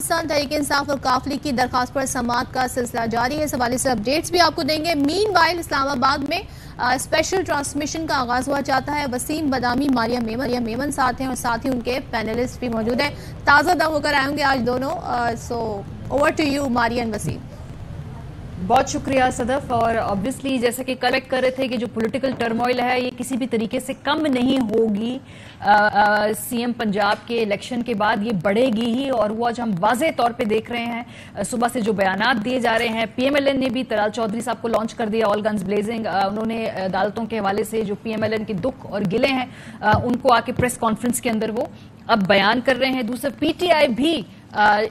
پاکستان تحریک انصاف اور کاف لیگ کی درخواست پر سماعت کا سلسلہ جاری ہے. اس حوالے سے اپڈیٹس بھی آپ کو دیں گے. مین وائل اسلام آباد میں اسپیشل ٹرانسمیشن کا آغاز ہوا چاہتا ہے. وسیم بدامی ماریا میمن ساتھ ہیں اور ساتھ ہی ان کے پینلسٹ بھی موجود ہیں. تازہ دم ہو کر آئیں گے آج دونوں. So over to you Maria and Waseem. بہت شکریہ صدف. اور obviously جیسا کہ کلیکٹ کر رہے تھے کہ جو پولیٹیکل ٹرموائل ہے یہ کسی بھی طریقے سے کم نہیں ہوگی. سی ایم پنجاب کے الیکشن کے بعد یہ بڑھے گی ہی, اور وہ آج ہم واضح طور پہ دیکھ رہے ہیں. صبح سے جو بیانات دیے جا رہے ہیں, پی ایم ایل این نے بھی طلال چودھری صاحب کو لانچ کر دیا, آل گنز بلیزنگ. انہوں نے عدالتوں کے حوالے سے جو پی ایم ایل این کے دکھ اور گلے ہیں ان کو آ کے پریس کانفرنس کے اندر وہ اب بیان کر رہے ہیں. دوسرا پی ٹی آئی بھی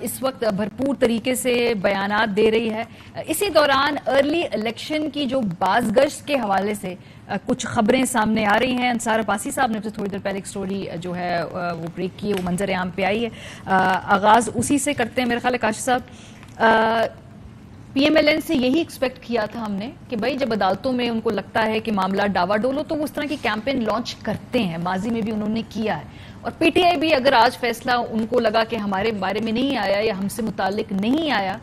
اس وقت بھرپور طریقے سے بیانات دے رہی ہے. اسی دوران ارلی الیکشن کی جو بازگشت کے حوالے سے کچھ خبریں سامنے آ رہی ہیں. انصار عباسی صاحب نے تھوڑی دیر پہلے ایک سٹوری جو ہے وہ بریک کی, وہ منظر عام پہ آئی ہے. آغاز اسی سے کرتے ہیں. میرا خیال ہے کاشف صاحب, پی ایم ایل این سے یہی ایکسپیکٹ کیا تھا ہم نے کہ بھائی جب عدالتوں میں ان کو لگتا ہے کہ معاملہ ڈاوا ڈول ہو تو وہ اس طرح کی کیمپین لانچ کرتے ہیں. ماضی میں بھی انہوں نے کیا ہے. اور پی ٹی آئی بھی اگر آج فیصلہ ان کو لگا کہ ہمارے بارے میں نہیں آیا یا ہم سے متعلق نہیں آیا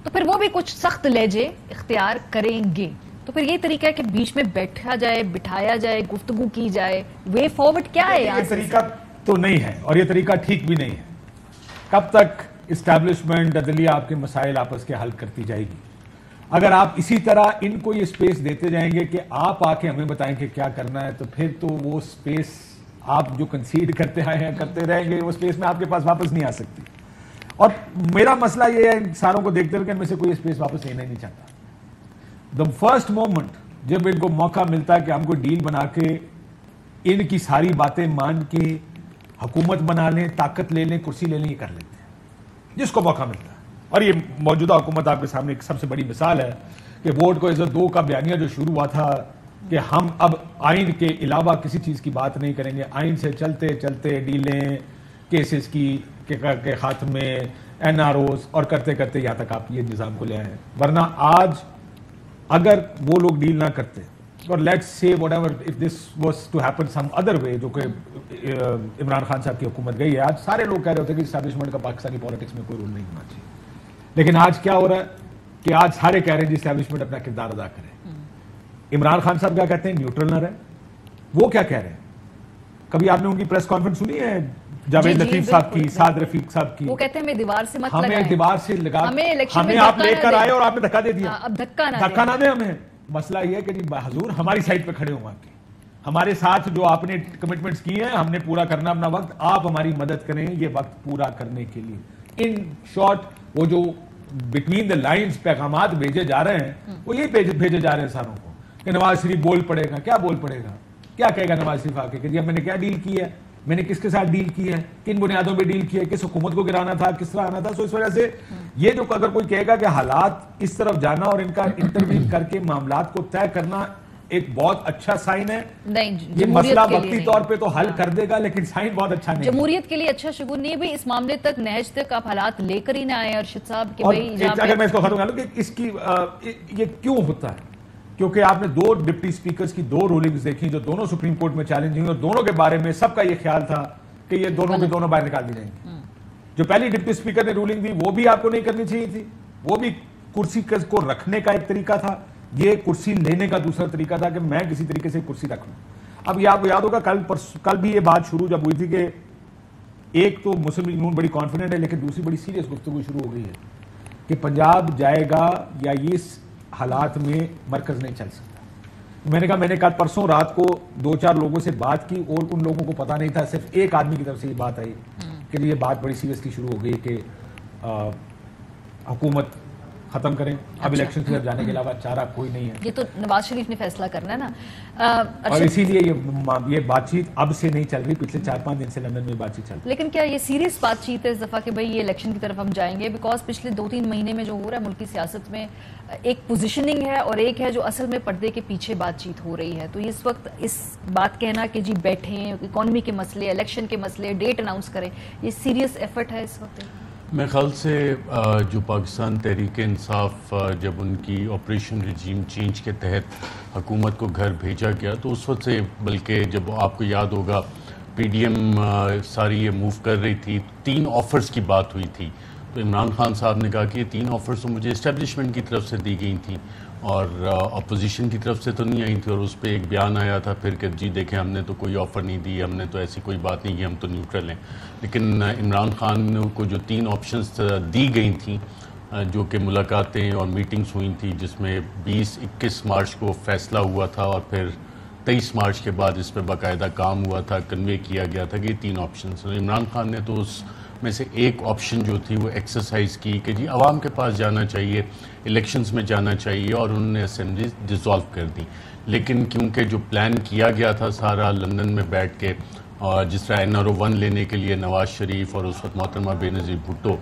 تو پھر وہ بھی کچھ سخت لہجے اختیار کریں گے. تو پھر یہ طریقہ ہے کہ بیچ میں بیٹھا جائے, بٹھایا جائے, گفتگو کی جائے. وے فارورڈ کیا ہے؟ یہ طریقہ تو نہیں ہے اور یہ طریقہ ٹھیک بھی نہیں ہے. کب تک اسٹیبلشمنٹ عدلیہ آپ کے مسائل آپس کے حل کرتی جائے گی؟ اگر آپ اسی طرح ان کو یہ سپیس دیتے جائیں گے کہ آپ آ کے ہمیں بتائیں کہ کیا کرنا ہے, تو پھر تو وہ سپیس آپ جو کنسیڈ کرتے آئے ہیں کرتے رہیں گے, وہ سپیس میں آپ کے پاس واپس نہیں آ سکتی. اور میرا مسئلہ یہ ہے ان ساروں کو دیکھتے ہوئے کہ ان میں سے کوئی سپیس واپس لینا ہی نہیں چاہتا. دا فرسٹ مومنٹ جب ان کو موقع ملتا ہے کہ ہم کو ڈیل بنا کے ان کی ساری باتیں مان کے حکومت بنا لیں, طاقت لے لیں, کرسی لے لیں, یہ کر لیتے ہیں جس کو موقع ملتا ہے. اور یہ موجودہ حکومت آپ کے سامنے ایک سب سے بڑی مثال ہے کہ ووٹ کو عزت دو کا بیانیہ جو شروع ہوا تھا کہ ہم اب آئین کے علاوہ کسی چیز کی بات نہیں کریں گے, آئین سے چلتے چلتے ڈیلیں, کیسز کی کے خاتمے, این آر اوز, اور کرتے کرتے یہاں تک آپ یہ نظام کو لے آئے ہیں. ورنہ آج اگر وہ لوگ ڈیل نہ کرتے, اور let's say whatever of this was to happen some other way, جو کہ عمران خان صاحب کی حکومت گئی ہے, آج سارے لوگ کہہ رہے ہوتے کہ اسٹیبلشمنٹ کا پاکستانی پالیٹکس میں کوئی رول نہیں ہونا چاہیے. لیکن آج کیا ہو رہا ہے کہ آج سارے کہہ رہے ہیں جی اسٹیبلشمنٹ اپنا کردار ادا کرے. عمران خان صاحب کیا کہتے ہیں؟ نیوٹرل نہ رہے. وہ کیا کہہ رہے ہیں؟ کبھی آپ نے ان کی پریس کانفرنس سنی ہے جاوید لطیف صاحب کی, سعد رفیق صاحب کی؟ وہ کہتے ہیں ہمیں دیوار سے مت لگائیں, ہمیں دیوار سے لگا, ہمیں آپ لے کر آئے اور آپ نے دھکا دے دیا. اب دھکا نہ دیں ہمیں. مسئلہ یہ ہے کہ جی حضور ہماری سائڈ پہ کھڑے ہوں, آپ کے ہمارے ساتھ جو آپ نے کمٹمنٹس کی ہیں ہم نے پورا کرنا اپنا وقت, آپ ہماری مدد کریں یہ وقت پورا کرنے کے لیے. ان شارٹ وہ جو بٹوین دا لائنز پیغامات بھیجے جا رہے ہیں وہ یہی بھیجے جا رہے ہیں ساروں کو کہ نواز شریف بول پڑے گا. کیا بول پڑے گا؟ کیا کہے گا نواز شریف آ کے کہ جی اب میں نے کیا ڈیل کی ہے, میں نے کس کے ساتھ ڈیل کی ہے, کن بنیادوں پہ ڈیل کی ہے, کس حکومت کو گرانا تھا, کس طرح آنا تھا. سو اس وجہ سے یہ جو اگر کوئی کہے گا کہ حالات اس طرف جانا اور ان کا انٹروین کر کے معاملات کو طے کرنا ایک بہت اچھا سائن ہے. یہ مسئلہ وقتی طور پہ تو حل کر دے گا لیکن سائن بہت اچھا نہیں. جمہوریت کے لیے اچھا شگون نہیں ہے بھائی اس معاملے تک نہج تک آپ حالات لے کر ہی نہ آئے ارشد صاحب. اگر میں اس کو ختم کر لوں کہ اس کی یہ کیوں ہوتا ہے, کیونکہ آپ نے دو ڈپٹی سپیکرز کی دو رولنگز دیکھی جو دونوں سپریم کورٹ میں چیلنج ہوئی, اور دونوں کے بارے میں سب کا یہ خیال تھا کہ یہ دونوں کے دونوں باہر نکال دی جائیں گے. جو پہلی ڈپٹی سپیکر نے رولنگ دی وہ بھی آپ کو نہیں کرنی چاہیے تھی, وہ بھی کرسی کو رکھنے کا ایک طریقہ تھا, یہ کرسی لینے کا دوسرا طریقہ تھا کہ میں کسی طریقے سے کرسی رکھ لوں. اب یہ آپ کو یاد ہوگا کل بھی یہ بات شروع جب ہوئی تھی کہ ایک تو مسلم لیگ نون بڑی کانفیڈنٹ ہے, لیکن دوسری بڑی سیریس گفتگو شروع ہو گئی ہے کہ پنجاب جائے گا یا اس حالات میں مرکز نہیں چل سکتا. میں نے کہا, میں نے کل پرسوں رات کو 2-4 لوگوں سے بات کی اور ان لوگوں کو پتا نہیں تھا, صرف ایک آدمی کی طرف سے یہ بات آئی کہ یہ بات بڑی سیریسلی شروع ہو گئی کہ حکومت ختم کریں, اب الیکشن کی طرف جانے کے علاوہ چارہ کوئی نہیں ہے. یہ تو نواز شریف نے فیصلہ کرنا ہے نا, اور اسی لیے یہ بات چیت اب سے نہیں چل رہی, پچھلے 4-5 دن سے لندن میں بات چیت چل رہی. لیکن کیا یہ سیریس بات چیت ہے اس دفعہ کہ بھئی یہ الیکشن کی طرف ہم جائیں گے؟ بیکاز پچھلے 2-3 مہینے میں جو ہو رہا ہے ملکی سیاست میں ایک پوزیشننگ ہے اور ایک ہے جو اصل میں پردے کے پیچھے بات چیت ہو رہی ہے. تو اس وقت اس بات کہنا کہ جی بیٹھیں, اکانومی کے مسئلے, الیکشن کے مسئلے, ڈیٹ اناؤنس کریں, یہ سیریس ایفرٹ ہے اس وقت. میرے خیال سے جو پاکستان تحریک انصاف جب ان کی آپریشن رجیم چینج کے تحت حکومت کو گھر بھیجا گیا تو اس وقت سے, بلکہ جب آپ کو یاد ہوگا پی ڈی ایم ساری یہ موو کر رہی تھی, 3 آفرز کی بات ہوئی تھی. تو عمران خان صاحب نے کہا کہ یہ 3 آفرز تو مجھے اسٹیبلشمنٹ کی طرف سے دی گئی تھیں اور اپوزیشن کی طرف سے تو نہیں آئی تھی، اور اس پہ ایک بیان آیا تھا پھر کہ جی دیکھیں ہم نے تو کوئی آفر نہیں دی، ہم نے تو ایسی کوئی بات نہیں کی، ہم تو نیوٹرل ہیں. لیکن عمران خان کو جو 3 آپشنز دی گئی تھیں جو کہ ملاقاتیں اور میٹنگز ہوئی تھیں، جس میں 20-21 مارچ کو فیصلہ ہوا تھا اور پھر 23 مارچ کے بعد اس پہ باقاعدہ کام ہوا تھا، کنوے کیا گیا تھا کہ یہ 3 آپشنز. عمران خان نے تو اس میں سے ایک آپشن جو تھی وہ ایکسرسائز کی کہ جی عوام کے پاس جانا چاہیے، الیکشنز میں جانا چاہیے، اور انہوں نے اسمبلی ڈیزالو کر دی. لیکن کیونکہ جو پلان کیا گیا تھا سارا لندن میں بیٹھ کے، اور جس طرح NRO-1 لینے کے لیے نواز شریف اور اس وقت محترمہ بینظیر بھٹو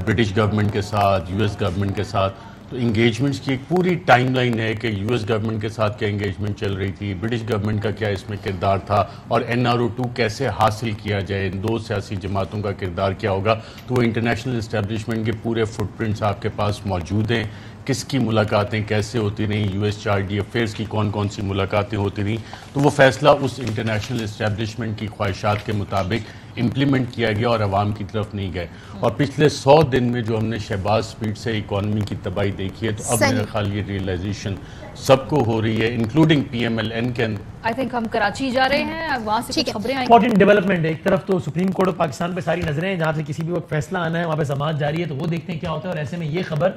برٹش گورنمنٹ کے ساتھ، US گورنمنٹ کے ساتھ، تو انگیجمنٹس کی ایک پوری ٹائم لائن ہے کہ US گورنمنٹ کے ساتھ کیا انگیجمنٹ چل رہی تھی، برٹش گورنمنٹ کا کیا اس میں کردار تھا، اور NRO-2 کیسے حاصل کیا جائے، ان 2 سیاسی جماعتوں کا کردار کیا ہوگا. تو وہ انٹرنیشنل اسٹیبلشمنٹ کے پورے فٹ پرنٹس آپ کے پاس موجود ہیں، کس کی ملاقاتیں کیسے ہوتی رہیں، US-4D افیئرس کی کون سی ملاقاتیں ہوتی رہیں. تو وہ فیصلہ اس انٹرنیشنل اسٹیبلشمنٹ کی خواہشات کے مطابق امپلیمنٹ کیا گیا اور عوام کی طرف نہیں گئے. اور پچھلے 100 دن میں جو ہم نے شہباز سپیڈ سے اکانومی کی تباہی دیکھی ہے، تو اب میرا خیال یہ ریئلائزیشن سب کو ہو رہی ہے انکلوڈنگ PMLN کے اندر. آئی تھنک ہم کراچی جا رہے ہیں، وہاں سے کچھ خبریں آئیں. امپورٹنٹ ڈیولپمنٹ ہے، ایک طرف تو سپریم کورٹ آف پاکستان پہ ساری نظریں ہیں، جہاں سے کسی بھی وقت فیصلہ آنا ہے وہاں پہ سماعت جاری ہے، تو وہ دیکھتے ہیں کیا ہوتا ہے. اور ایسے میں یہ خبر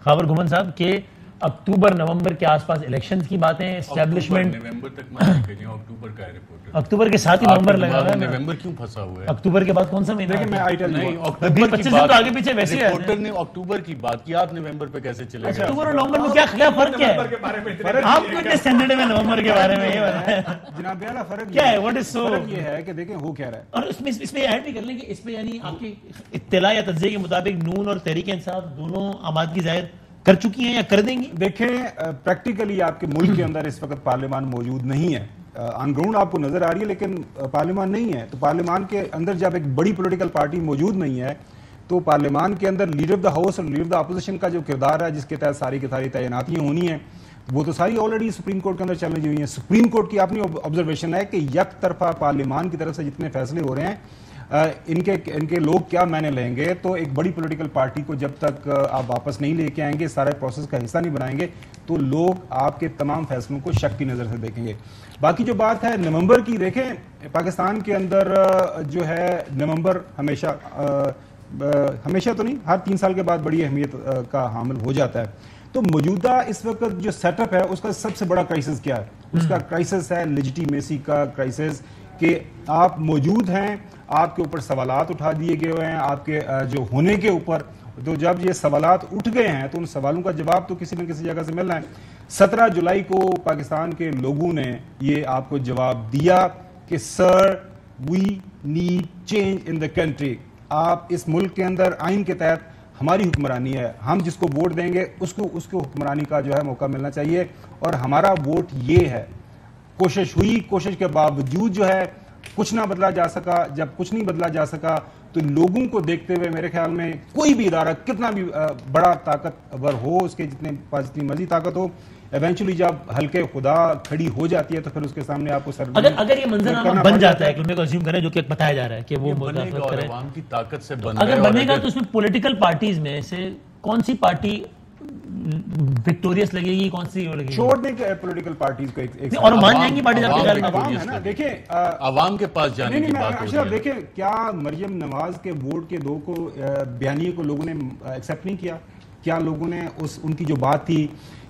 گھمن صاحب کہ اکتوبر نومبر کے آس پاس الیکشنز کی باتیں، اسٹیبلشمنٹ نومبر تک اکتوبر کا ہے رپورٹ، اکتوبر کے ساتھ ہی نومبر لگا ہوا ہے. نومبر کیوں پھنسا ہوا ہے؟ اکتوبر کے بعد کون سا مہینہ ہے؟ نہیں، اکتوبر کی بات آگے پیچھے ویسے ہے. رپورٹر نے اکتوبر کی بات کی، آپ نومبر پہ کیسے چلے گئے؟ اکتوبر اور نومبر میں کیا فرق کیا ہے؟ آپ کو اتنے سینسٹیو ہے نومبر کے بارے میں، یہ بتائیں جناب اعلیٰ فرق کیا ہے؟ واٹ از سو یہ ہے کہ دیکھیں ہو کیا رہا ہے. اور اس میں ایڈ بھی کر لیں کہ اس پہ یعنی آپ کی اطلاع یا تجزیے کے مطابق نون اور تحریک انصاف دونوں آمادگی ظاہر کر چکی ہیں یا کر دیں گی؟ دیکھیں پریکٹیکلی آپ کے ملک کے اندر اس وقت پارلیمان موجود نہیں ہے، آن گراؤنڈ آپ کو نظر آ رہی ہے لیکن پارلیمان نہیں ہے. تو پارلیمان کے اندر جب ایک بڑی پولیٹیکل پارٹی موجود نہیں ہے تو پارلیمان کے اندر لیڈر آف دا ہاؤس اور لیڈر آف دا اپوزیشن کا جو کردار ہے، جس کے تحت ساری کی ساری تعیناتیاں ہونی ہیں، وہ تو ساری آلریڈی سپریم کورٹ کے اندر چل رہی ہوئی ہیں. سپریم کورٹ کی اپنی آبزرویشن ہے کہ یک طرفہ پارلیمان کی طرف سے جتنے فیصلے ہو رہے ہیں ان کے لوگ کیا معنی لیں گے. تو ایک بڑی پولیٹیکل پارٹی کو جب تک آپ واپس نہیں لے کے آئیں گے، سارے پروسیس کا حصہ نہیں بنائیں گے، تو لوگ آپ کے تمام فیصلوں کو شک کی نظر سے دیکھیں گے. باقی جو بات ہے نومبر کی، دیکھیں پاکستان کے اندر جو ہے نومبر ہمیشہ تو نہیں، ہر 3 سال کے بعد بڑی اہمیت کا حامل ہو جاتا ہے. تو موجودہ اس وقت جو سیٹ اپ ہے اس کا سب سے بڑا کرائسس کیا ہے؟ اس کا کرائسس ہے لیجیٹیمیسی کا کرائسس، کہ آپ موجود ہیں، آپ کے اوپر سوالات اٹھا دیے گئے ہوئے ہیں آپ کے جو ہونے کے اوپر. تو جب یہ سوالات اٹھ گئے ہیں تو ان سوالوں کا جواب تو کسی نہ کسی جگہ سے ملنا ہے. 17 جولائی کو پاکستان کے لوگوں نے یہ آپ کو جواب دیا کہ sir we need change in the country. آپ اس ملک کے اندر آئین کے تحت ہماری حکمرانی ہے، ہم جس کو ووٹ دیں گے اس کو حکمرانی کا جو ہے موقع ملنا چاہیے، اور ہمارا ووٹ یہ ہے. کوشش ہوئی، کوشش کے باوجود جو ہے کچھ نہ بدلا جا سکا. جب کچھ نہیں بدلا جا سکا تو لوگوں کو دیکھتے ہوئے میرے خیال میں کوئی بھی ادارہ کتنا بھی بڑا طاقتور ہو، اس کے جتنے پاس جتنی مرضی طاقت ہو، ایونچولی جب حلقے خدا کھڑی ہو جاتی ہے تو پھر اس کے سامنے آپ کو اگر یہ منظر بن جاتا ہے کہ اسیوم کریں جو کہ بتایا جا رہا ہے کہ وہ مداخلت کرے، عوام کی طاقت سے بن اگر بنے گا تو اس میں پولیٹیکل پارٹیز میں سے کون سی پارٹی وکٹوریس لگے گی، کون سی لگے گی؟ چھوڑ دیں کہ پولیٹیکل پارٹیز کو ایک اور مان جائیں گی پارٹیز آپ کے خیال میں؟ عوام ہے نا، دیکھیں عوام کے پاس جانے کی بات ہوتی ہے. دیکھیں کیا مریم نواز کے ووٹ کے 2 کو بیانیے کو لوگوں نے ایکسیپٹ نہیں کیا؟ کیا لوگوں نے ان کی جو بات تھی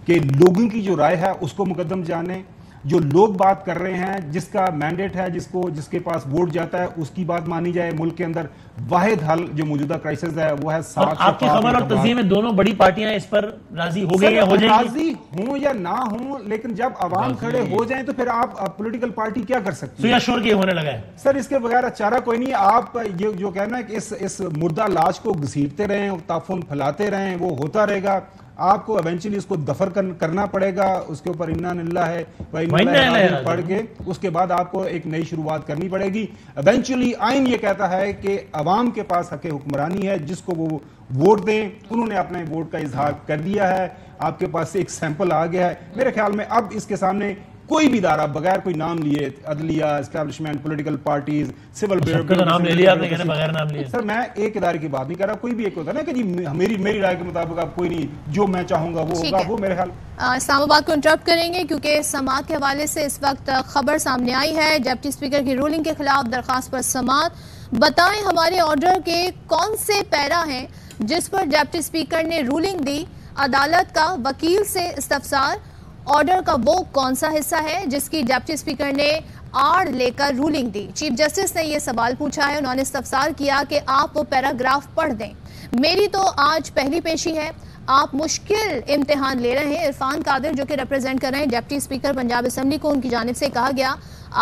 کہ لوگوں کی جو رائے ہے اس کو مقدم جانیں، جو لوگ بات کر رہے ہیں، جس کا مینڈیٹ ہے، جس کے پاس ووٹ جاتا ہے اس کی بات مانی جائے. ملک کے اندر واحد حل جو موجودہ کرائسس ہے وہ ہے آپ کی خبر اور تجزیے میں دونوں بڑی پارٹیاں اس پر راضی ہو گئی ہیں، ہو جائیں گی؟ راضی ہوں یا نہ ہوں، لیکن جب عوام کھڑے ہو جائیں تو پھر آپ پولیٹیکل پارٹی کیا کر سکتی ہے؟ شور کے ہونے لگا ہے سر، اس کے بغیر چارہ کوئی نہیں. آپ یہ جو کہنا ہے کہ اس مردہ لاش کو گھسیٹتے رہیں، تعفن پھیلاتے رہیں، وہ ہوتا رہے گا. آپ کو ایونچولی اس کو دفن کرنا پڑے گا، اس کے اوپر انا للہ ہے پڑھ کے اس کے بعد آپ کو ایک نئی شروعات کرنی پڑے گی. ایونچولی آئین یہ کہتا ہے کہ عوام کے پاس حق حکمرانی ہے، جس کو وہ ووٹ دیں. انہوں نے اپنے ووٹ کا اظہار کر دیا ہے، آپ کے پاس سے ایک سیمپل آ گیا ہے. میرے خیال میں اب اس کے سامنے کوئی بھی ادارہ بغیر کوئی نام لیے، عدلیہ، اسٹیبلشمنٹ، پولیٹیکل پارٹیز، سول نام لے لیا آپ نے، کہنا بغیر نام لیے. سر میں ایک ادارے کی بات نہیں کر رہا، کوئی بھی ایک ہوتا ہے نا کہ جی میری رائے کے مطابق آپ کوئی نہیں، جو میں چاہوں گا وہ ہوگا، وہ میرے خیال. اسلام آباد کو انٹرپٹ کریں گے کیونکہ سماعت کے حوالے سے اس وقت خبر سامنے آئی ہے. ڈپٹی اسپیکر کی رولنگ کے خلاف درخواست پر سماعت. بتائیں ہمارے آرڈر کے کون سے پیرا ہیں جس پر ڈپٹی اسپیکر نے رولنگ دی؟ عدالت کا وکیل سے استفسار. آرڈر کا وہ کون سا حصہ ہے جس کی ڈپٹی اسپیکر نے آڑ لے کر رولنگ دی؟ چیف جسٹس نے یہ سوال پوچھا ہے. انہوں نے استفسار کیا کہ آپ وہ پیراگراف پڑھ دیں. میری تو آج پہلی پیشی ہے. آپ مشکل امتحان لے رہے ہیں. عرفان قادر جو کہ ریپرزینٹ کر رہے ہیں ڈپٹی اسپیکر پنجاب اسمبلی کو، ان کی جانب سے کہا گیا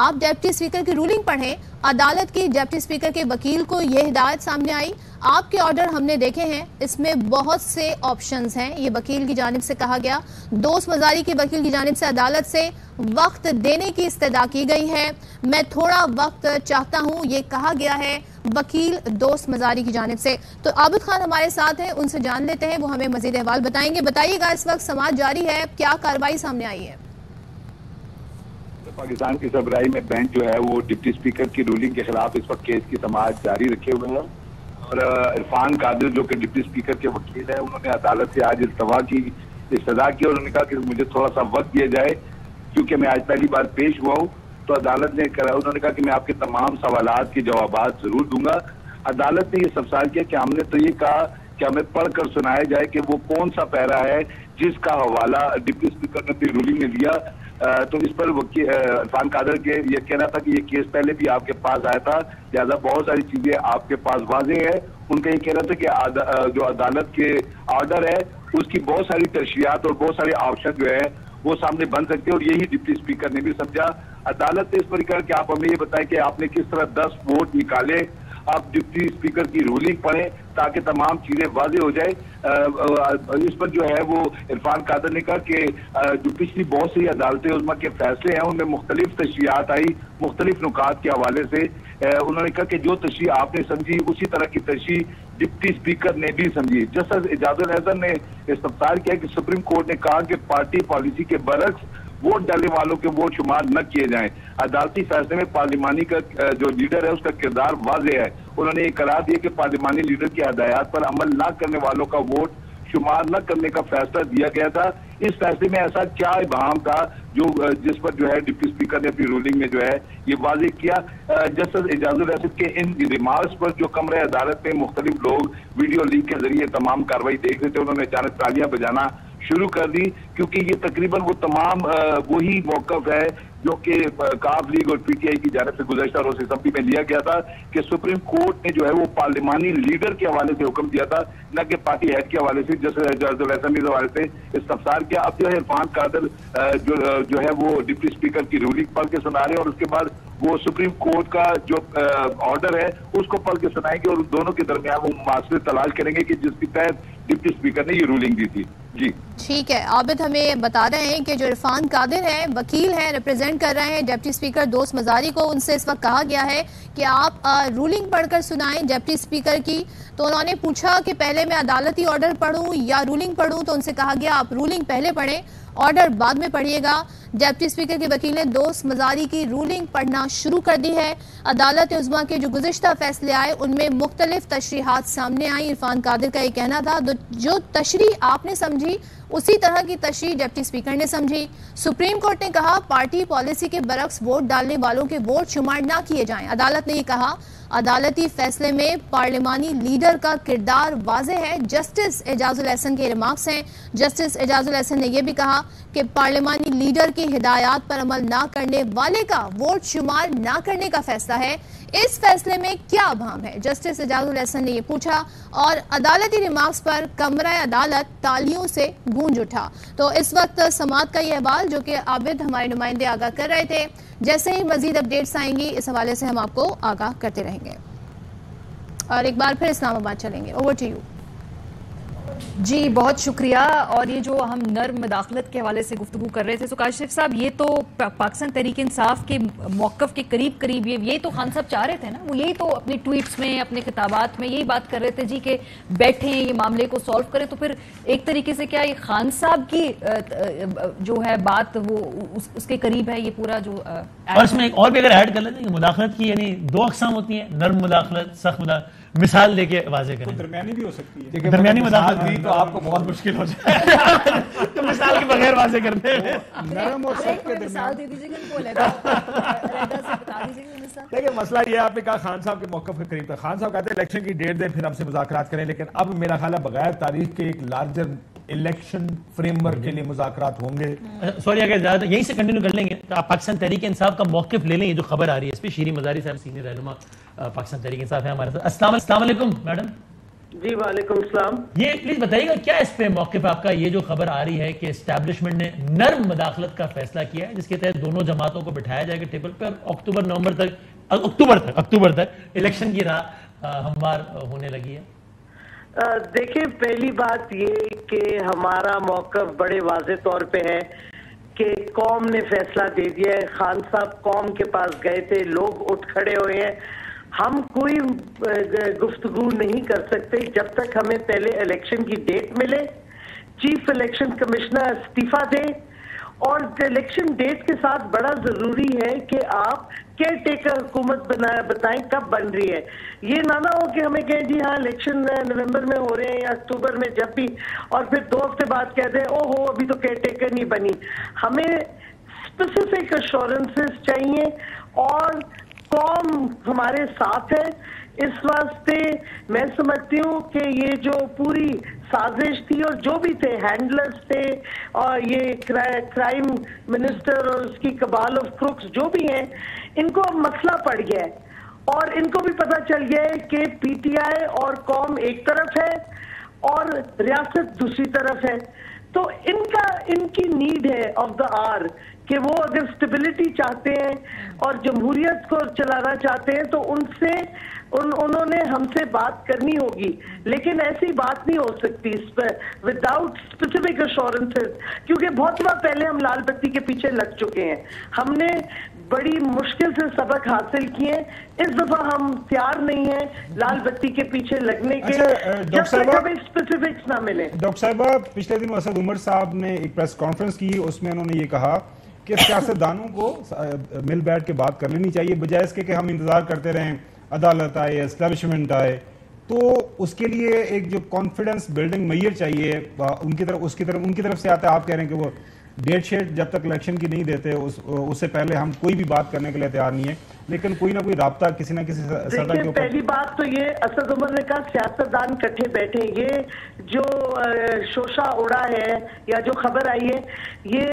آپ ڈپٹی اسپیکر کی رولنگ پڑھیں. عدالت کی ڈپٹی اسپیکر کے وکیل کو یہ ہدایت سامنے آئی. آپ کے آرڈر ہم نے دیکھے ہیں، اس میں بہت سے آپشنز ہیں. یہ وکیل کی جانب سے کہا گیا. دوست مزاری کی وکیل کی جانب سے عدالت سے وقت دینے کی استدعا کی گئی ہے. میں تھوڑا وقت چاہتا ہوں، یہ کہا گیا ہے وکیل دوست مزاری کی جانب سے. تو عابد خان ہمارے ساتھ ہیں، ان سے جان لیتے ہیں، وہ ہمیں مزید احوال بتائیں گے. بتائیے گا اس وقت سماعت جاری ہے، کیا کارروائی سامنے آئی ہے؟ پاکستان کی سربراہی میں بینچ جو ہے وہ ڈپٹی اسپیکر کی رولنگ کے خلاف اس وقت کیس کی سماعت جاری رکھے ہوئے ہیں. اور عرفان قادر جو کہ ڈپٹی اسپیکر کے وکیل ہیں، انہوں نے عدالت سے آج استدعا کی اور انہوں نے کہا کہ مجھے تھوڑا سا وقت دیا جائے کیونکہ میں آج پہلی بار پیش ہوا ہوں. تو عدالت نے انہوں نے کہا کہ میں آپ کے تمام سوالات کے جوابات ضرور دوں گا. عدالت نے یہ استفسار کیا کہ ہم نے تو یہ کہا کہ ہمیں پڑھ کر سنایا جائے کہ وہ کون سا پیرا ہے جس کا حوالہ ڈپٹی اسپیکر نے اپنی رولنگ میں لیا. تو اس پر عرفان قادر کے یہ کہنا تھا کہ یہ کیس پہلے بھی آپ کے پاس آیا تھا، لہٰذا بہت ساری چیزیں آپ کے پاس واضح ہے. ان کا یہ کہنا تھا کہ جو عدالت کے آرڈر ہے اس کی بہت ساری تشریحات اور بہت سارے آپشن جو ہے وہ سامنے بن سکتے ہیں، اور یہی ڈپٹی اسپیکر نے بھی سمجھا. عدالت نے اس پر کہا کہ آپ ہمیں یہ بتائیں کہ آپ نے کس طرح 10 ووٹ نکالے. آپ ڈپٹی اسپیکر کی رولنگ پڑھیں تاکہ تمام چیزیں واضح ہو جائے. اس پر جو ہے وہ عرفان قادر نے کہا کہ جو پچھلی بہت سی عدالت عظمیٰ کے فیصلے ہیں ان میں مختلف تشریحات آئی مختلف نکات کے حوالے سے. انہوں نے کہا کہ جو تشریح آپ نے سمجھی اسی طرح کی تشریح ڈپٹی اسپیکر نے بھی سمجھی. جسٹس اعجاز الحسن نے استفسار کیا کہ سپریم کورٹ نے کہا کہ پارٹی پالیسی کے برعکس ووٹ ڈالنے والوں کے ووٹ شمار نہ کیے جائیں. عدالتی فیصلے میں پارلیمانی کا جو لیڈر ہے اس کا کردار واضح ہے. انہوں نے یہ قرار دیا کہ پارلیمانی لیڈر کی ہدایات پر عمل نہ کرنے والوں کا ووٹ شمار نہ کرنے کا فیصلہ دیا گیا تھا. اس فیصلے میں ایسا کیا ابہام تھا جس پر جو ہے ڈپٹی اسپیکر نے اپنی رولنگ میں جو ہے یہ واضح کیا. جسٹس اعجاز الحسن کے ان ریمارکس پر جو کمرہ عدالت میں مختلف لوگ ویڈیو لنک کے ذریعے تمام کارروائی دیکھ رہے تھے، انہوں نے اچانک تالیاں بجانا شروع کر دی کیونکہ یہ تقریباً وہ تمام وہی موقف ہے جو کہ کاف لیگ اور پی ٹی آئی کی جانب سے گزشتہ روز اسمبلی میں لیا گیا تھا کہ سپریم کورٹ نے جو ہے وہ پارلیمانی لیڈر کے حوالے سے حکم دیا تھا نہ کہ پارٹی ہیڈ کے حوالے سے. جیسے اعجاز الحسن کے حوالے سے استفسار کیا. اب جو ہے عرفان قادر جو ہے وہ ڈپٹی اسپیکر کی رولنگ پڑھ کے سنا رہے ہیں اور اس کے بعد وہ سپریم کورٹ کا جو آرڈر ہے اس کو پڑھ کے سنائیں گے اور دونوں کے درمیان وہ مواصلے تلاش کریں گے کہ جس کے تحت ڈپٹی اسپیکر نے یہ رولنگ دی تھی. جی ٹھیک ہے. عابد ہمیں بتا رہے ہیں کہ جو عرفان قادر ہیں وکیل ہیں، ریپرزینٹ کر رہے ہیں ڈپٹی اسپیکر دوست مزاری کو، ان سے اس وقت کہا گیا ہے کہ آپ رولنگ پڑھ کر سنائیں ڈپٹی اسپیکر کی. تو انہوں نے پوچھا کہ پہلے میں عدالتی آرڈر پڑھوں یا رولنگ پڑھوں، تو ان سے کہا گیا آپ رولنگ پہلے پڑھیں، آرڈر بعد میں پڑھیے گا. ڈپٹی اسپیکر کے وکیل نے دوست مزاری کی رولنگ پڑھنا شروع کر دی ہے. عدالت عظمیٰ کے جو گزشتہ فیصلے آئے ان میں مختلف تشریحات سامنے آئیں. عرفان قادر کا یہ کہنا تھا جو تشریح آپ نے سمجھی اسی طرح کی تشریح ڈپٹی اسپیکر نے سمجھی. سپریم کورٹ نے کہا پارٹی پالیسی کے برعکس ووٹ ڈالنے والوں کے ووٹ شمار نہ کیے جائیں. عدالت نے یہ کہا عدالتی فیصلے میں پارلیمانی لیڈر کا کردار واضح ہے. جسٹس اعجاز الحسن کے ریمارکس ہیں. جسٹس اعجاز الحسن نے یہ بھی کہا کہ پارلیمانی لیڈر کی ہدایات پر عمل نہ کرنے والے کا ووٹ شمار نہ کرنے کا فیصلہ ہے. اس فیصلے میں کیا ابہام ہے؟ جسٹس اعجاز الحسن نے یہ پوچھا اور عدالتی ریمارکس پر کمرہ عدالت تالیوں سے گونج اٹھا. تو اس وقت سماعت کا یہ احوال جو کہ عابد ہمارے نمائندے آگاہ کر رہے تھے، جیسے ہی مزید اپڈیٹس آئیں گی اس حوالے سے ہم آپ کو آگاہ کرتے رہیں گے. اور ایک بار پھر اسلام آباد چلیں گے. Over to you. جی بہت شکریہ. اور یہ جو ہم نرم مداخلت کے حوالے سے گفتگو کر رہے تھے، تو کاشف صاحب یہ تو پاکستان تحریک انصاف کے موقف کے قریب یہ تو خان صاحب چاہ رہے تھے نا، وہ یہی تو اپنے ٹویٹس میں اپنے خطابات میں یہی بات کر رہے تھے جی کہ بیٹھیں یہ معاملے کو سالو کریں. تو پھر ایک طریقے سے کیا یہ خان صاحب کی جو ہے بات وہ اس کے قریب ہے یہ پورا جو اور اس میں اور بھی اگر ایڈ کر لیتے ہیں کہ مداخلت کی یعنی دو اقسام ہوتی ہیں، نرم مداخلت، سخت مداخلت. مثال دے کے واضح کریں. درمیانی بھی ہو سکتی ہے. درمیانی مداخلت دی تو آپ کو بہت مشکل ہو جائے تو مثال کے بغیر واضح کرتے ہیں. نرم اور سخت کے مثال دے دیجیے گا. دیکھیں مسئلہ یہ آپ نے کہا خان صاحب کے موقف کے قریب تھا. خان صاحب کہتے ہیں الیکشن کی ڈیٹ دیں پھر ہم سے مذاکرات کریں، لیکن اب میرا خیال ہے بغیر تاریخ کے ایک لارجر الیکشن فریم ورک کے لیے مذاکرات ہوں گے. سوری اگر زیادہ یہیں سے کنٹینیو کر لیں گے تو آپ پاکستان تحریک انصاف کا موقف لے لیں. یہ جو خبر آ رہی ہے اس پہ شیریں مزاری صاحب سینئر رہنما پاکستان تحریک انصاف ہے ہمارے ساتھ. السلام علیکم میڈم. جی وعلیکم السلام. یہ پلیز بتائیے گا کیا اس پہ موقف آپ کا، یہ جو خبر آ رہی ہے کہ اسٹیبلشمنٹ نے نرم مداخلت کا فیصلہ کیا ہے جس کے تحت دونوں جماعتوں کو بٹھایا جائے گا ٹیبل پہ اور اکتوبر تک الیکشن کی راہ ہموار ہونے لگی ہے. دیکھیں پہلی بات یہ کہ ہمارا موقف بڑے واضح طور پہ ہے کہ قوم نے فیصلہ دے دیا ہے. خان صاحب قوم کے پاس گئے تھے، لوگ اٹھ کھڑے ہوئے ہیں. ہم کوئی گفتگو نہیں کر سکتے جب تک ہمیں پہلے الیکشن کی ڈیٹ ملے، چیف الیکشن کمشنر استعفیٰ دے، اور الیکشن ڈیٹ کے ساتھ بڑا ضروری ہے کہ آپ کیئر ٹیکر حکومت بتائیں کب بن رہی ہے. یہ نہ ہو کہ ہمیں کہیں جی ہاں الیکشن نومبر میں ہو رہے ہیں یا اکتوبر میں جب بھی، اور پھر 2 ہفتے بعد کہہ دیں او ہو ابھی تو کیئر ٹیکر نہیں بنی. ہمیں اسپیسیفک ایشورنسز چاہیے اور قوم ہمارے ساتھ ہے. اس واسطے میں سمجھتی ہوں کہ یہ جو پوری سازش تھی اور جو بھی تھے ہینڈلرز تھے اور یہ کرائم منسٹر اور اس کی کبال آف کروکس جو بھی ہیں، ان کو اب مسئلہ پڑ گیا ہے اور ان کو بھی پتہ چل گیا ہے کہ پی ٹی آئی اور قوم ایک طرف ہے اور ریاست دوسری طرف ہے. تو ان کی نیڈ ہے آف دا آر کہ وہ اگر اسٹیبلٹی چاہتے ہیں اور جمہوریت کو چلانا چاہتے ہیں تو انہوں نے ہم سے بات کرنی ہوگی، لیکن ایسی بات نہیں ہو سکتی وداؤٹ اسپیسیفک ایشورنسز، کیونکہ بہت بار پہلے ہم لال بتی کے پیچھے لگ چکے ہیں. ہم نے بڑی مشکل سے سبق حاصل کیے. اس دفعہ ہم تیار نہیں ہیں لال بتی کے پیچھے لگنے کے جب تک ہمیں اسپیسیفکس نہ ملے. ڈاکٹر صاحبہ پچھلے دن اسد عمر صاحب نے ایک پریس کانفرنس کی، اس میں انہوں نے یہ کہا کہ سیاستدانوں کو مل بیٹھ کے بات کر لینی چاہیے بجائے اس کے کہ ہم انتظار کرتے رہیں عدالت آئے اسٹیبلشمنٹ آئے. تو اس کے لیے ایک جو کانفیڈنس بلڈنگ میئر چاہیے ان کی طرف سے آتا ہے. آپ کہہ رہے ہیں کہ وہ ڈیٹ شیٹ جب تک الیکشن کی نہیں دیتے اس سے پہلے ہم کوئی بھی بات کرنے کے لیے تیار نہیں ہے، لیکن کوئی نہ کوئی رابطہ کسی نہ کسی سطح کے اوپر. پہلی بات تو یہ اسد عمر نے کہا سیاستدان کٹھے بیٹھے. یہ جو شوشہ اڑا ہے یا جو خبر آئی ہے یہ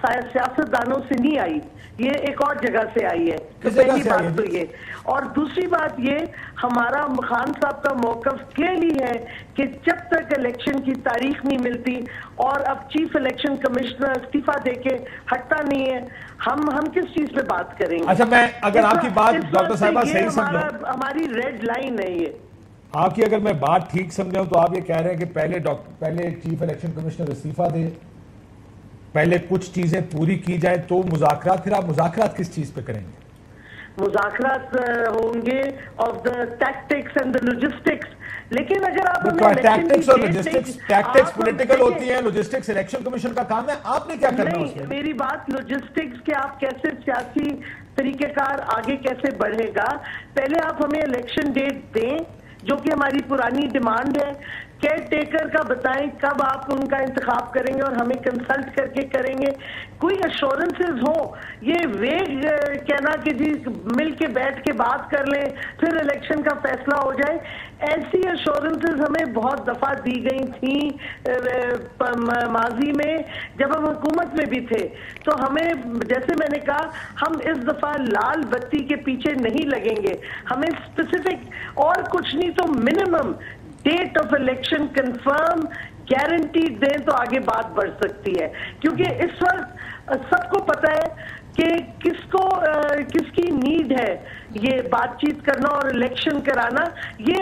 سیاستدانوں سے نہیں آئی، یہ ایک اور جگہ سے آئی ہے. تو پہلی بات تو یہ. اور دوسری بات یہ ہمارا خان صاحب کا موقف کلیئرلی ہے کہ جب تک الیکشن کی تاریخ نہیں ملتی اور اب چیف الیکشن کمشنر استعفیٰ دے کے ہٹتا نہیں ہے، ہم کس چیز پہ بات کریں گے. اچھا میں اگر آپ کی بات ڈاکٹر صاحبہ صحیح سمجھوں، ہماری ریڈ لائن ہے یہ. آپ کی اگر میں بات ٹھیک سمجھاؤں تو آپ یہ کہہ رہے ہیں کہ پہلے چیف الیکشن کمشنر استعفیٰ دے، پہلے کچھ چیزیں پوری کی جائیں تو مذاکرات. پھر آپ مذاکرات کس چیز پہ کریں گے؟ مذاکرات ہوں گے of the tactics and the logistics. لیکن اگر آپ ٹیکٹکس اور لاجسٹکس پولیٹیکل ہوتی ہیں، لاجسٹکس الیکشن کمیشن کا کام ہے. آپ نے کیا کرنا ہے؟ میری بات لاجسٹکس کہ آپ کیسے سیاسی طریقہ کار آگے کیسے بڑھے گا. پہلے آپ ہمیں الیکشن ڈیٹ دیں جو کہ ہماری پرانی ڈیمانڈ ہے. کیئر ٹیکر کا بتائیں کب آپ ان کا انتخاب کریں گے اور ہمیں کنسلٹ کر کے کریں گے. کوئی ایشورنسز ہو. یہ ویگ کہنا کہ جی مل کے بیٹھ کے بات کر لیں پھر الیکشن کا فیصلہ ہو جائے، ایسی ایشورنسز ہمیں بہت دفعہ دی گئی تھیں ماضی میں جب ہم حکومت میں بھی تھے. تو ہمیں جیسے میں نے کہا ہم اس دفعہ لال بتی کے پیچھے نہیں لگیں گے. ہمیں اسپیسیفک اور کچھ نہیں تو minimum date of election confirm guarantee دیں تو آگے بات بڑھ سکتی ہے. کیونکہ اس وقت سب کو پتہ ہے کہ کس کی نیڈ ہے یہ بات چیت کرنا اور الیکشن کرانا. یہ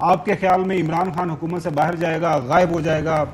آپ کے خیال میں عمران خان حکومت سے باہر جائے گا, غائب ہو جائے گا,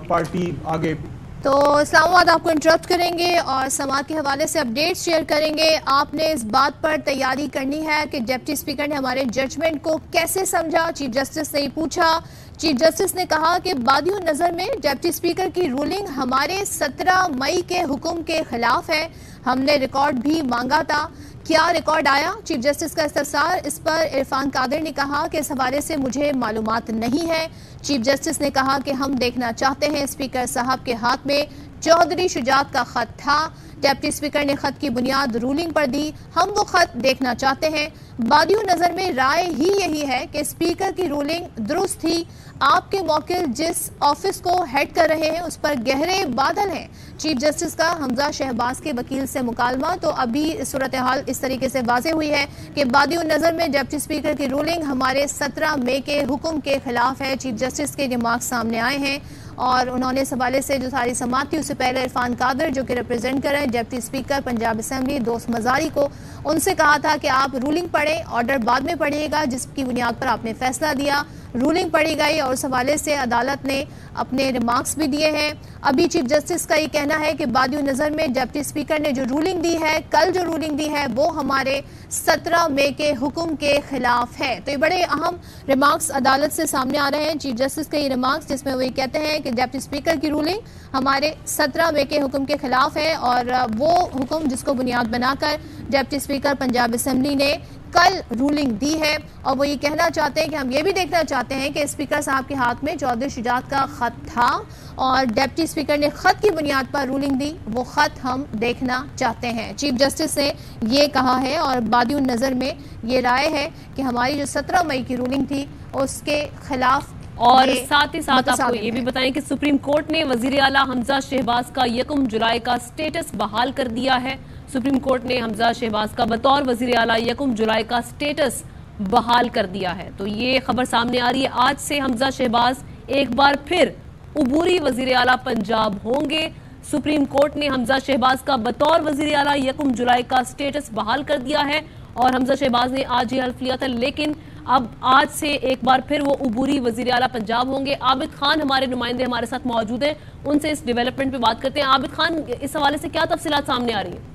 پارٹی آگے؟ تو اسلام آباد آپ کو انٹرپٹ کریں گے اور سماعت کے حوالے سے اپڈیٹ شیئر کریں گے. آپ نے اس بات پر تیاری کرنی ہے کہ ڈپٹی اسپیکر نے ہمارے ججمنٹ کو کیسے سمجھا. چیف جسٹس نے پوچھا. چیف جسٹس نے کہا کہ بادی نظر میں ڈپٹی اسپیکر کی رولنگ ہمارے 17 مئی کے حکم کے خلاف ہے. ہم نے ریکارڈ بھی مانگا تھا. کیا ریکارڈ آیا؟ چیف جسٹس کا استفسار. اس پر عرفان قادر نے کہا کہ اس حوالے سے مجھے معلومات نہیں ہے. چیف جسٹس نے کہا کہ ہم دیکھنا چاہتے ہیں. اسپیکر صاحب کے ہاتھ میں چودھری شجاعت کا خط تھا. ڈپٹی اسپیکر نے خط کی بنیاد رولنگ پر دی. ہم وہ خط دیکھنا چاہتے ہیں. بادیوں نظر میں رائے ہی یہی ہے کہ اسپیکر کی رولنگ درست تھی. آپ کے موکل جس آفس کو ہیڈ کر رہے ہیں اس پر گہرے بادل ہیں. چیف جسٹس کا حمزہ شہباز کے وکیل سے مکالمہ. تو ابھی صورتحال اس طریقے سے واضح ہوئی ہے کہ بادیوں نظر میں ڈپٹی اسپیکر کی رولنگ ہمارے 17 مئی کے حکم کے خلاف ہے. چیف جسٹس کے ریمارکس سامنے آئے ہیں اور انہوں نے اس حوالے سے جو ساری سماعت تھی اس سے پہلے عرفان قادر جو کہ ریپرزینٹ کر رہے ہیں ڈپٹی اسپیکر پنجاب اسمبلی دوست مزاری کو, ان سے کہا تھا کہ آپ رولنگ پڑھیں, آرڈر بعد میں پڑھیے گا جس کی بنیاد پر آپ نے فیصلہ دیا. رولنگ پڑھی گئی اور اس حوالے سے عدالت نے اپنے ریمارکس بھی دیے ہیں. ابھی چیف جسٹس کا یہ کہنا ہے کہ بادیوں نظر میں ڈپٹی اسپیکر نے جو رولنگ دی ہے, کل جو رولنگ دی ہے, وہ ہمارے 17 مئی کے حکم کے خلاف ہے. تو یہ بڑے اہم ریمارکس عدالت سے سامنے آ رہے ہیں. چیف جسٹس کے یہ ریمارکس جس میں وہ یہ کہتے ہیں کہ ڈپٹی اسپیکر کی رولنگ ہمارے 17 مئی کے حکم کے خلاف ہے اور وہ حکم جس کو بنیاد بنا کر ڈپٹی اسپیکر پنجاب اسمبلی نے کل رولنگ دی ہے. اور وہ یہ کہنا چاہتے ہیں کہ ہم یہ بھی دیکھنا چاہتے ہیں کہ اسپیکر صاحب کے ہاتھ میں چودھری شجاعت کا خط تھا اور ڈپٹی اسپیکر نے خط کی بنیاد پر رولنگ دی. وہ خط ہم دیکھنا چاہتے ہیں. چیف جسٹس نے یہ کہا ہے اور بادیوں نظر میں یہ رائے ہے کہ ہماری جو 17 مئی کی رولنگ تھی اس کے خلاف. اور ساتھ ہی ساتھ آپ کو یہ بھی بتائیں کہ سپریم کورٹ نے وزیر اعلیٰ حمزہ شہباز کا 1 جولائی کا سٹیٹس بحال کر دیا ہے. سپریم کورٹ نے حمزہ شہباز کا بطور وزیر اعلیٰ 1 جولائی کا سٹیٹس بحال کر دیا ہے. تو یہ خبر سامنے آ رہی ہے. آج سے حمزہ شہباز ایک بار پھر عبوری وزیر اعلیٰ پنجاب ہوں گے. سپریم کورٹ نے حمزہ شہباز کا بطور وزیر اعلیٰ 1 جولائی کا سٹیٹس بحال کر دیا ہے اور حمزہ شہباز نے آج یہ حلف لیا تھا, لیکن اب آج سے ایک بار پھر وہ عبوری وزیر اعلیٰ پنجاب ہوں گے. عابد خان ہمارے نمائندے ہمارے ساتھ موجود ہیں, ان سے اس ڈیولپمنٹ پہ بات کرتے ہیں. عابد خان, اس حوالے سے کیا تفصیلات سامنے آ رہی ہیں؟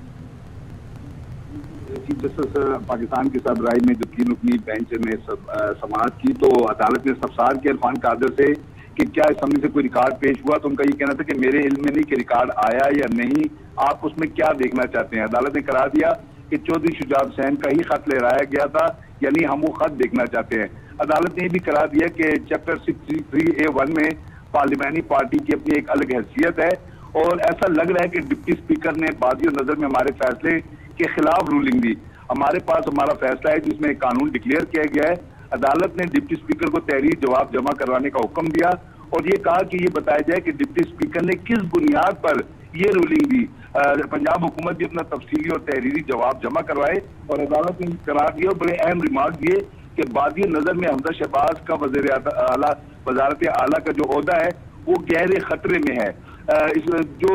چیف جسٹس پاکستان کی سربراہی میں جو 3 رکنی بینچ نے سماعت کی تو عدالت نے استفسار کیا عرفان قادر سے کہ کیا اسمبلی سے کوئی ریکارڈ پیش ہوا. تو ان کا یہ کہنا تھا کہ میرے علم میں نہیں کہ ریکارڈ آیا یا نہیں, آپ اس میں کیا دیکھنا چاہتے ہیں. عدالت نے قرار دیا کہ چودھری شجاعت حسین کا ہی خط لہرایا گیا تھا, یعنی ہم وہ خط دیکھنا چاہتے ہیں. عدالت نے یہ بھی قرار دیا کہ چیپٹر 633A1 میں پارلیمانی پارٹی کی اپنی ایک الگ حیثیت ہے اور ایسا لگ رہا ہے کہ ڈپٹی اسپیکر نے بادیوں نظر میں ہمارے فیصلے کے خلاف رولنگ دی. ہمارے پاس ہمارا فیصلہ ہے جس میں ایک قانون ڈکلیئر کیا گیا ہے. عدالت نے ڈپٹی اسپیکر کو تحریر جواب جمع کروانے کا حکم دیا اور یہ کہا کہ یہ بتایا جائے کہ ڈپٹی اسپیکر نے کس بنیاد پر یہ رولنگ دی. پنجاب حکومت بھی اپنا تفصیلی اور تحریری جواب جمع کروائے اور عدالت نے قرار دیا. اور بڑے اہم ریمارک دیے کہ بادی نظر میں حمزہ شہباز کا وزیر اعلیٰ وزارت اعلیٰ کا جو عہدہ ہے وہ گہرے خطرے میں ہے. جو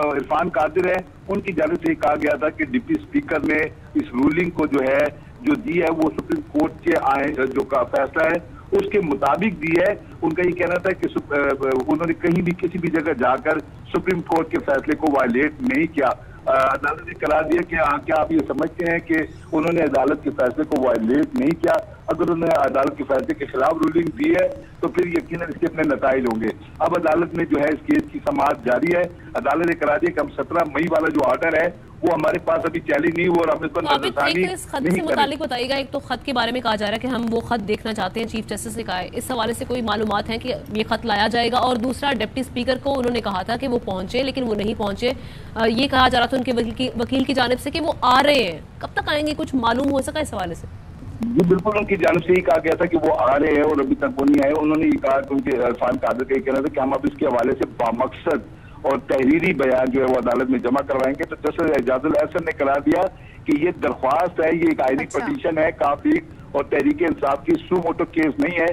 عرفان قادر ہے ان کی جانب سے یہ کہا گیا تھا کہ ڈپٹی اسپیکر نے اس رولنگ کو جو ہے جو دی ہے وہ سپریم کورٹ کے جو کا فیصلہ ہے اس کے مطابق دی ہے. ان کا یہ کہنا تھا کہ انہوں نے کہیں بھی کسی بھی جگہ جا کر سپریم کورٹ کے فیصلے کو وائلیٹ نہیں کیا. عدالت نے قرار دیا کہ کیا آپ یہ سمجھتے ہیں کہ انہوں نے عدالت کے فیصلے کو وائلیٹ نہیں کیا. اگر انہوں نے عدالت کے فیصلے کے خلاف رولنگ دی ہے تو پھر یقیناً اس کے اپنے نتائج ہوں گے. اب عدالت میں جو ہے اس کیس کی سماعت جاری ہے. عدالت نے قرار دیا کہ ہم 17 مئی والا جو آرڈر ہے وہ ہمارے پاس ابھی چیلنج نہیں ہوا اور ہم اس پر نظرثانی اس خط سے متعلق بتائیے گا. ایک تو خط کے بارے میں کہا جا رہا ہے کہ ہم وہ خط دیکھنا چاہتے ہیں, چیف جسٹس نے کہا ہے. اس حوالے سے کوئی معلومات ہیں کہ یہ خط لایا جائے گا؟ اور دوسرا, ڈپٹی اسپیکر کو انہوں نے کہا تھا کہ وہ پہنچے لیکن وہ نہیں پہنچے. یہ کہا جا رہا تھا ان کے وکیل کی جانب سے کہ وہ آ رہے ہیں. کب تک آئیں گے؟ کچھ معلوم ہو سکا اس حوالے سے؟ جی بالکل, ان کی جانب سے یہ کہا گیا تھا کہ وہ آ رہے ہیں اور ابھی تک وہ نہیں آئے. انہوں نے یہ کہا کہ ان کے عرفان قادر کا یہ کہنا تھا کہ ہم اب اس کے حوالے سے بامقصد اور تحریری بیان جو ہے وہ عدالت میں جمع کروائیں گے. تو جسٹس اعجاز الاحسن نے قرار دیا کہ یہ درخواست ہے, یہ ایک آئینی پٹیشن ہے, کافی اور تحریک انصاف کی سو موٹو کیس نہیں ہے.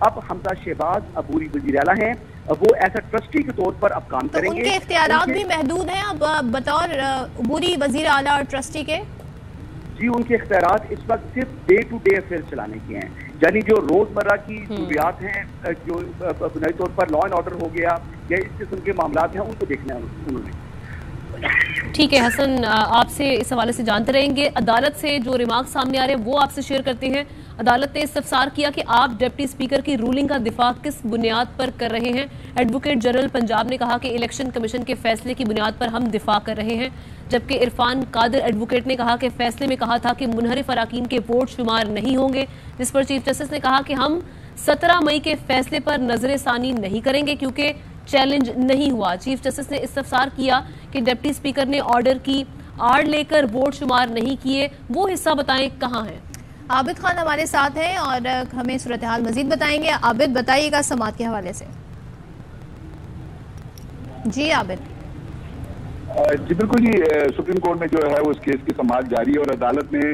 اب حمزہ شہباز عبوری وزیر اعلیٰ ہیں، وہ ایز اے ٹرسٹی کے طور پر اب کام کریں گے. ان کے اختیارات بھی محدود ہیں اب بطور عبوری وزیر اعلیٰ اور ٹرسٹی کے؟ جی ان کے اختیارات اس وقت صرف ڈے ٹو ڈے افیئر چلانے کے ہیں، یعنی جو روزمرہ کی ضروریات ہیں، جو بنیادی طور پر لا اینڈ آرڈر ہو گیا یا اس قسم کے معاملات ہیں، ان کو دیکھنا ہے انہوں نے. ٹھیک ہے حسن، آپ سے اس حوالے سے جانتے رہیں گے. عدالت سے جو ریمارک سامنے آ رہے ہیں وہ آپ سے شیئر کرتے ہیں. عدالت نے استفسار کیا کہ آپ ڈپٹی اسپیکر کی رولنگ کا دفاع کس بنیاد پر کر رہے ہیں. ایڈوکیٹ جنرل پنجاب نے کہا کہ الیکشن کمیشن کے فیصلے کی بنیاد پر ہم دفاع کر رہے ہیں، جبکہ عرفان قادر ایڈوکیٹ نے کہا کہ فیصلے میں کہا تھا کہ منحرف اراکین کے ووٹ شمار نہیں ہوں گے، جس پر چیف جسٹس نے کہا کہ ہم 17 مئی کے فیصلے پر نظر ثانی نہیں کریں گے کیونکہ چیلنج نہیں ہوا. چیف جسٹس نے استفسار کیا کہ ڈپٹی اسپیکر نے آرڈر کی آڑ لے کر ووٹ شمار نہیں کیے، وہ حصہ بتائیں کہاں ہیں. عابد خان ہمارے ساتھ ہیں اور ہمیں صورتحال مزید بتائیں گے. عابد بتائیے گا سماعت کے حوالے سے. جی عابد. جی بالکل جی، سپریم کورٹ میں جو ہے اس کیس کی سماعت جاری ہے اور عدالت نے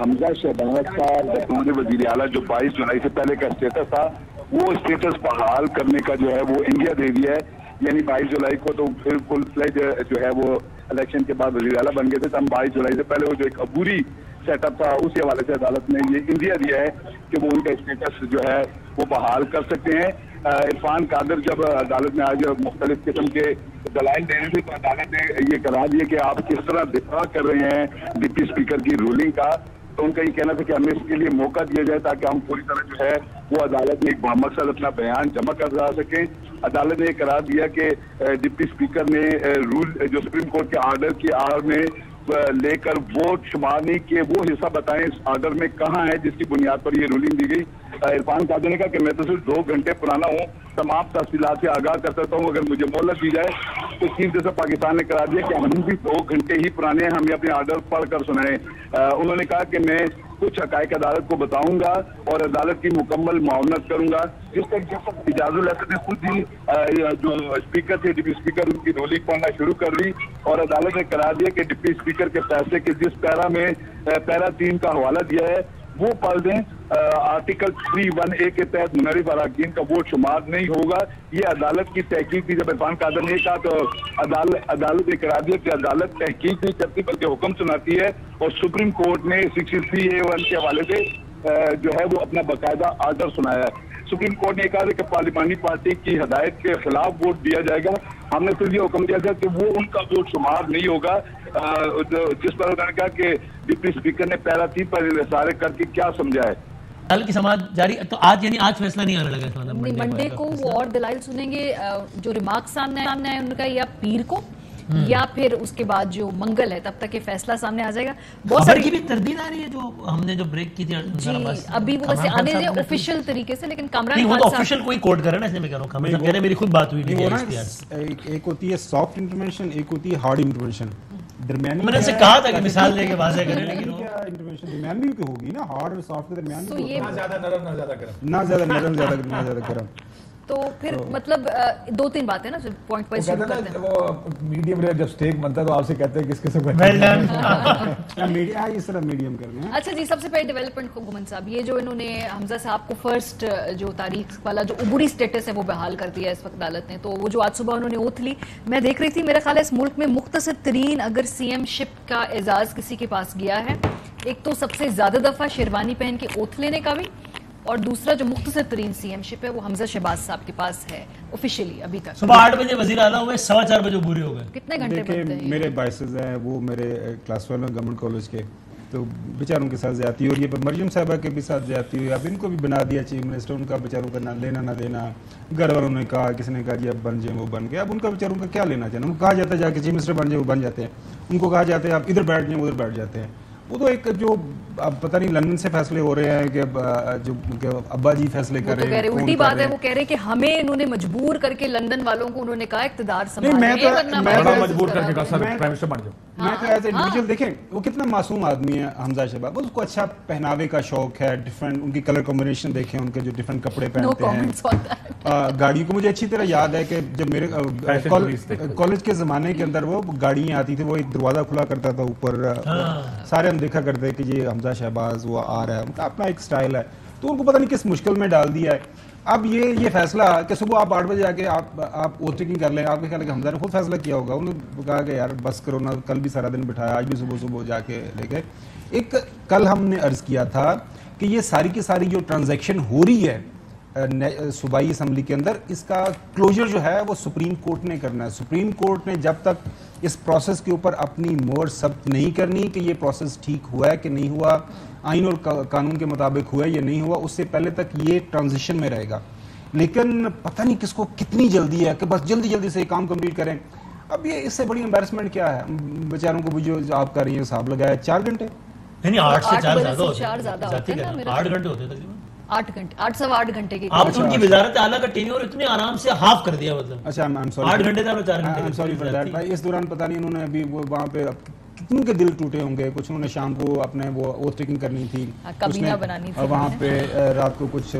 حمزہ شہباز کا بطور وزیر اعلیٰ جو 22 جولائی سے پہلے کا اسٹیٹس تھا وہ اسٹیٹس بحال کرنے کا جو ہے وہ انڈیا دے دیا ہے. یعنی 22 جولائی کو تو پھر فل فلیج جو ہے وہ الیکشن کے بعد وزیر اعلیٰ بن گئے تھے، تو ہم 22 جولائی سے پہلے وہ جو ایک عبوری سیٹ اپ تھا اسی حوالے سے عدالت نے یہ انڈیا دیا ہے کہ وہ ان کا اسٹیٹس جو ہے وہ بحال کر سکتے ہیں. عرفان قادر جب عدالت میں آج مختلف قسم کے دلائل دے رہے تھے تو عدالت نے یہ قرار دیا کہ آپ کس طرح دفاع کر رہے ہیں ڈپٹی اسپیکر کی رولنگ کا. تو ان کا یہ کہنا تھا کہ ہمیں اس کے لیے موقع دیا جائے تاکہ ہم پوری طرح جو ہے وہ عدالت میں ایک بامقصد اپنا بیان جمع کرا سکیں. عدالت نے یہ قرار دیا کہ ڈپٹی اسپیکر نے رول جو سپریم کورٹ کے آرڈر کی آڑ میں لے کر ووٹ شمار نہیں کیے، وہ حصہ بتائیں اس آرڈر میں کہاں ہے جس کی بنیاد پر یہ رولنگ دی گئی. عرفان قادر نے کہا کہ میں تو صرف 2 گھنٹے پرانا ہوں، تمام تفصیلات سے آگاہ کر سکتا ہوں، اگر مجھے مہلت دی جائے. تو چیف جسٹس پاکستان نے قرار دیا کہ ہم بھی 2 گھنٹے ہی پرانے ہیں، ہمیں اپنے آرڈر پڑھ کر سنائیں. انہوں نے کہا کہ میں کچھ حقائق عدالت کو بتاؤں گا اور عدالت کی مکمل معاونت کروں گا. جس تک اجاز الحسن نے خود ہی جو اسپیکر تھے ڈپٹی اسپیکر ان کی رولنگ پڑھنا شروع کر دی اور عدالت نے قرار دیا کہ ڈپٹی اسپیکر کے فیصلے کے جس پیرا میں پیرا 3 کا حوالہ دیا ہے وہ پڑھ دیں. آرٹیکل 3(1)(a) کے تحت منحرف اراکین کا ووٹ شمار نہیں ہوگا. یہ عدالت کی تحقیق تھی. جب عرفان قادر نے کہا تو عدالت نے قرار دیا کہ عدالت تحقیق نہیں کرتی بلکہ حکم سناتی ہے اور سپریم کورٹ نے 63(a)(1) کے حوالے سے جو ہے وہ اپنا باقاعدہ آرڈر سنایا ہے. سپریم کورٹ نے کہا کہ پارلیمانی پارٹی کی ہدایت کے خلاف ووٹ دیا جائے گا. ہم نے صرف یہ حکم دیا تھا کہ وہ ان کا ووٹ شمار نہیں ہوگا، جس پر انہوں نے کہا کہ ڈپٹی اسپیکر نے پیرا 3 پر اشارے کر کے کیا سمجھا ہے. کل کی سماعت جاری تو آج یعنی آج فیصلہ نہیں آنے لگا، منڈے کو وہ اور دلائل سنیں گے. جو ریمارک سامنے آئے ان کا یا پیر کو یا پھر اس کے بعد جو منگل ہے تب تک یہ فیصلہ سامنے آ جائے گا. بہت خبر کی بھی تردید آ رہی ہے جو ہم نے جو بریک کی تھی جی ابھی وہ ویسے آنے دیں آفیشیل طریقے سے، لیکن کامران وہ تو آفیشیل کوئی کوٹ کر رہا ہے نا، اس لیے میں کہہ رہا ہوں ہم کہہ رہے ہیں میری خود بات ہوئی نہیں. ایک ہوتی ہے سافٹ انفارمیشن، ایک ہوتی ہے ہارڈ انفارمیشن. درمیانی میں نے سے کہا تھا کہ مثال دے کے واضح کریں، لیکن کیا انفارمیشن درمیانی بھی ہوگی نا، ہارڈ اور سافٹ کے درمیان بھی نہ زیادہ نرم نہ زیادہ گرم، نہ زیادہ نرم نہ زیادہ گرم. تو پھر مطلب 2-3 باتیں نا پوائنٹ وائز شروع کرتے ہیں. وہ میڈیم ریئر جب سٹیک بنتا ہے تو آپ سے کہتے ہیں کس قسم کا میڈیا اس طرح میڈیم کرنا ہے. اچھا جی، سب سے پہلے ڈیولپمنٹ کو گمن صاحب، یہ جو انہوں نے حمزہ صاحب کو فرسٹ جو تاریخ والا جو عبوری سٹیٹس ہے وہ بحال کر دیا اس وقت عدالت نے، تو وہ جو آج صبح انہوں نے اوتھ لی، میں دیکھ رہی تھی میرا خیال ہے اس ملک میں مختصر ترین اگر سی ایم شپ کا اعزاز کسی کے پاس گیا ہے، ایک تو سب سے زیادہ دفعہ شیروانی پہن کے اوتھ لینے کا بھی، اور دوسرا جو مختصر ترین سی ایم شپ ہے وہ حمزہ شہباز صاحب کے پاس ہے آفیشیلی ابھی تک. صبح 8 بجے وزیر اعلیٰ ہوئے، 4:15 بجے عبوری ہو گئے. کتنے گھنٹے بنتے ہیں؟ میرے باعث ہیں وہ میرے کلاس 12 گورنمنٹ کالج کے، تو بیچاروں کے ساتھ زیادتی اور یہ مریم صاحبہ کے بھی ساتھ زیادتی ہوئی. اب ان کو بھی بنا دیا چیف منسٹر، ان کا بیچاروں کا نہ لینا نہ دینا. گھر والوں نے کہا، کسی نے کہا جی اب بن جائیں وہ بن گئے. اب ان کا بیچاروں کا کیا لینا چاہنا، ان کو کہا جاتا ہے جا کے چیف منسٹر بن جائیں وہ بن جاتے ہیں، ان کو کہا جاتا ہے آپ ادھر بیٹھ جائیں وہ ادھر بیٹھ جاتے ہیں. وہ تو ایک جو اب پتہ نہیں لندن سے فیصلے ہو رہے ہیں کہ جو ابا جی فیصلے کر رہے ہیں. الٹی بات ہے، وہ کہہ رہے ہیں کہ ہمیں انہوں نے مجبور کر کے لندن والوں کو انہوں نے کہا اقتدار سنبھالیں. میں مجبور کر کے کہا سر پرائم منسٹر بن جاؤ. میں تو ایز اے انڈیویجول دیکھیں وہ کتنا معصوم آدمی ہے حمزہ شہباز. اس کو اچھا پہناوے کا شوق ہے، ڈفرینٹ ان کی کلر کمبینیشن دیکھیں، ان کے جو ڈفرینٹ کپڑے پہنتے ہیں. گاڑی کو مجھے اچھی طرح یاد ہے کہ جب میرے کالج کے زمانے کے اندر وہ گاڑیاں آتی تھی، وہ ایک دروازہ کھلا کرتا تھا اوپر، سارے ہم دیکھا کرتے کہ یہ حمزہ شہباز وہ آ رہا ہے. ان کا اپنا ایک سٹائل ہے، تو ان کو پتہ نہیں کس مشکل میں ڈال دیا ہے. اب یہ فیصلہ کہ صبح آپ 8 بجے آ کے آپ اوور ٹیکنگ کر لیں, آپ کے خیال ہے کہ حمزہ نے خود فیصلہ کیا ہوگا, انہوں نے کہا کہ یار بس کرو نا, کل بھی سارا دن بٹھایا, آج بھی صبح جا کے لے گئے. ایک کل ہم نے عرض کیا تھا کہ یہ ساری کی ساری جو ٹرانزیکشن ہو رہی ہے صوبائی اسمبلی کے اندر, اس کا کلوجر جو ہے وہ سپریم کورٹ نے کرنا ہے. سپریم کورٹ نے جب تک اس پروسیس کے اوپر اپنی مہر ثبت نہیں کرنی کہ یہ پروسیس ٹھیک ہوا ہے کہ نہیں ہوا, آئین اور قانون کے مطابق ہوا ہے یا نہیں ہوا, اس سے پہلے تک یہ ٹرانزیشن میں رہے گا. لیکن پتہ نہیں کس کو کتنی جلدی ہے کہ بس جلدی سے یہ کام کمپلیٹ کریں. اب یہ اس سے بڑی امبیرسمنٹ کیا ہے بیچاروں کو, جو آپ کر رہی ہیں صاحب لگایا 4 گھنٹے, نہیں 8 سے 4 زیادہ ہوتے ہیں, 8 گھنٹے ہوتے تقریباً, 8 گھنٹے 8 گھنٹے کی. آپ ان کی وزارت اعلیٰ کا ٹینیور اتنے آرام سے ہاف کر دیا, مطلب اچھا 8 گھنٹے تھا 4 گھنٹے. سوری فار دیٹ بھائی. اس دوران پتہ نہیں انہوں نے ابھی وہ وہاں پہ کتنوں کے دل ٹوٹے ہوں گے, کچھ انہوں نے شام کو اپنے وہ اوور ٹیکنگ کرنی تھی, کابینہ بنانی تھی, وہاں پہ رات کو کچھ